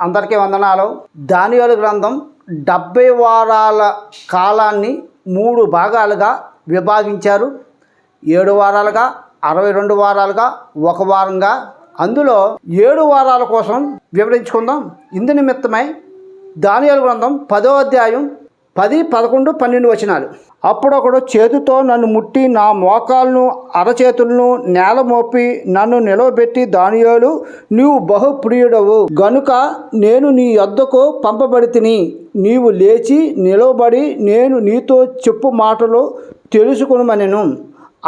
అందరికీ వందనాలు. దానియేలు గ్రంథం 70 వారాల కాలాన్ని 3 భాగాలుగా విభాగించారు. 7 వారాలుగా, 62 వారాలుగా, 1 వారంగా. అందులో 7 వారాల కోసం వివరించుకుందాం. ఇందు నిమిత్తమై దానియేలు గ్రంథం 10వ అధ్యాయం 10, 11, 12 వచనాలు. అప్పుడొకడు చేతితో నన్ను ముట్టి నా మోకాలను అరచేతులను నేల మోపి నన్ను నిలవబెట్టి, దానియేలు, నీవు బహుప్రియుడవు గనుక నేను నీ యొద్దకు పంపబడితిని. నీవు లేచి నిలవబడి నేను నీతో చెప్పు మాటలు తెలుసుకొనుమనెను.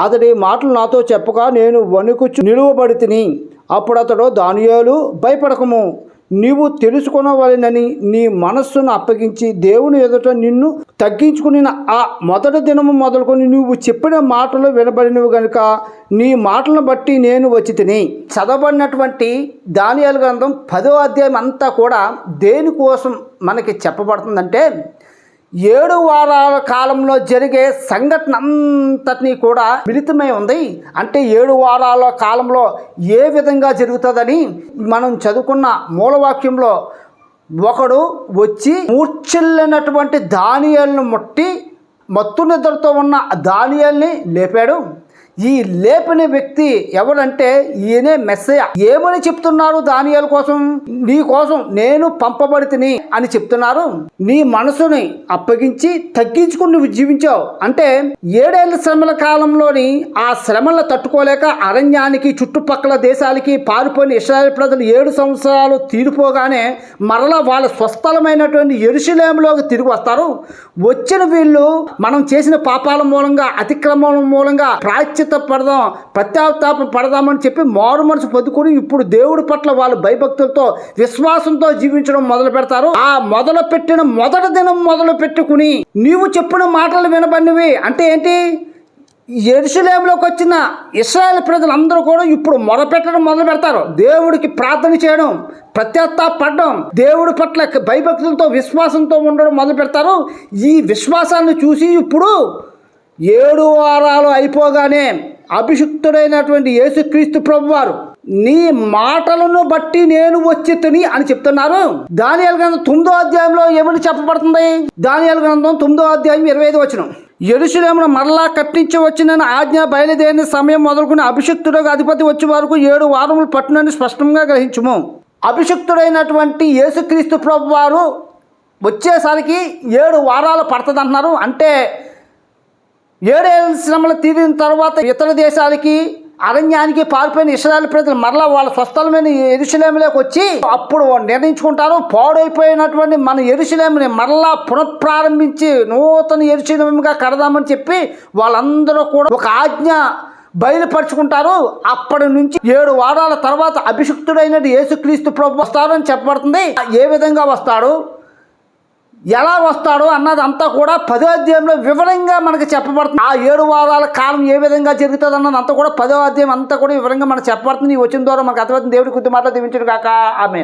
అతడి మాటలు నాతో చెప్పగా నేను వణుకుచు నిలువబడితిని. అప్పుడు అతడు, దానియేలు, భయపడకము, నీవు తెలుసుకొనవలెనని నీ మనస్సును అప్పగించి దేవుని ఎదుట నిన్ను తగ్గించుకుని ఆ మొదటి దినము మొదలుకొని నువ్వు చెప్పిన మాటలు వినబడినవి గనుక నీ మాటలను బట్టి నేను వచ్చి తిని. చదవబడినటువంటి దానియేలు గ్రంథం 10వ అధ్యాయం అంతా కూడా దేనికోసం మనకి చెప్పబడుతుందంటే, 7 వారాల కాలంలో జరిగే సంఘటన అంతటినీ కూడా మిళితమై ఉంది. అంటే 7 వారాల కాలంలో ఏ విధంగా జరుగుతుందని మనం చదువుకున్న మూలవాక్యంలో ఒకడు వచ్చి మూర్ఛిల్లినటువంటి దానియేలును ముట్టి మత్తు నిద్రతో ఉన్న దానియేలుని లేపాడు. ఈ లేపిన వ్యక్తి ఎవరంటే ఈయనే మెస్సయ్య. ఏమని చెప్తున్నారు దానియేలు కోసం? నీ కోసం నేను పంపబడితిని అని చెప్తున్నారు. నీ మనసుని అప్పగించి తగ్గించుకుని నువ్వు జీవించావు. అంటే 7 ఏళ్ల శ్రమల కాలంలోని ఆ శ్రమలను తట్టుకోలేక అరణ్యానికి చుట్టుపక్కల దేశాలకి పారిపోయిన ఇశ్రాయేలు ప్రజలు 7 సంవత్సరాలు తీరిపోగానే మరలా వాళ్ళ స్వస్థలమైనటువంటి యెరూషలేములోకి తిరిగి వస్తారు. వచ్చిన వీళ్ళు మనం చేసిన పాపాల మూలంగా, అతిక్రమం మూలంగా పశ్చాత్తాపం పడదామని చెప్పి మారు మనసు పొందుకొని ఇప్పుడు దేవుడి పట్ల వాళ్ళు భయభక్తులతో విశ్వాసంతో జీవించడం మొదలు పెడతారు. ఆ మొదలు పెట్టిన మొదటి దినం మొదలు పెట్టుకుని నీవు చెప్పిన మాటలు వినబడినవి అంటే ఏంటి? యెరూషలేములోకి వచ్చిన ఇశ్రాయేలు ప్రజలందరూ కూడా ఇప్పుడు మొరపెట్టడం మొదలు పెడతారు. దేవుడికి ప్రార్థన చేయడం, పశ్చాత్తాపడడం, దేవుడి పట్ల భయభక్తులతో విశ్వాసంతో ఉండడం మొదలు పెడతారు. ఈ విశ్వాసాన్ని చూసి ఇప్పుడు 7 వారాలు అయిపోగానే అభిషిక్తుడైనటువంటి యేసుక్రీస్తు ప్రభువారు, నీ మాటలను బట్టి నేను వచ్చి తిని అని చెప్తున్నారు. దానియేలు గ్రంథం 9వ అధ్యాయంలో ఏమని చెప్పబడుతుంది? దానియేలు గ్రంథం 9వ అధ్యాయం 25 వచనం. యెరూషలేమును మరలా కట్టించి వచ్చిన ఆజ్ఞ బయలుదేరిన సమయం మొదలుకుని అభిషిక్తుడుగా అధిపతి వచ్చే వరకు 7 వారములు పట్టునని స్పష్టంగా గ్రహించుము. అభిషిక్తుడైనటువంటి యేసుక్రీస్తు ప్రభువారు వచ్చేసరికి 7 వారాలు పడుతుంది అంటున్నారు. అంటే 7 ఏళ్ల శ్రమలు తీరిన తర్వాత ఇతర దేశాలకి, అరణ్యానికి పారిపోయిన ఇశ్రాయేలు ప్రజలు మరలా వాళ్ళ స్వస్థలమైన యెరూషలేములోకి వచ్చి అప్పుడు నిర్ణయించుకుంటారు, పాడైపోయినటువంటి మన యెరూషలేముని మరలా పునఃప్రారంభించి నూతన యెరూషలేముగా కడదామని చెప్పి వాళ్ళందరూ కూడా ఒక ఆజ్ఞ బయలుపరుచుకుంటారు. అప్పటి నుంచి 7 వారాల తర్వాత అభిషిక్తుడైన యేసుక్రీస్తు ప్రభు వస్తారని చెప్పబడుతుంది. ఏ విధంగా వస్తాడు, ఎలా వస్తాడు అన్నది అంతా కూడా 10వ అధ్యాయంలో వివరంగా మనకు చెప్పబడుతుంది. ఆ 7 వారాల కాలం ఏ విధంగా జరుగుతుంది అన్నది అంతా కూడా 10వ అధ్యాయం అంతా కూడా వివరంగా మనకు చెప్పబడుతుంది. ఈ వచ్చిన ద్వారా మనకు అర్థమవుతుంది. దేవుడి కొద్ది మాటలు దీవించును గాక. ఆమేన్.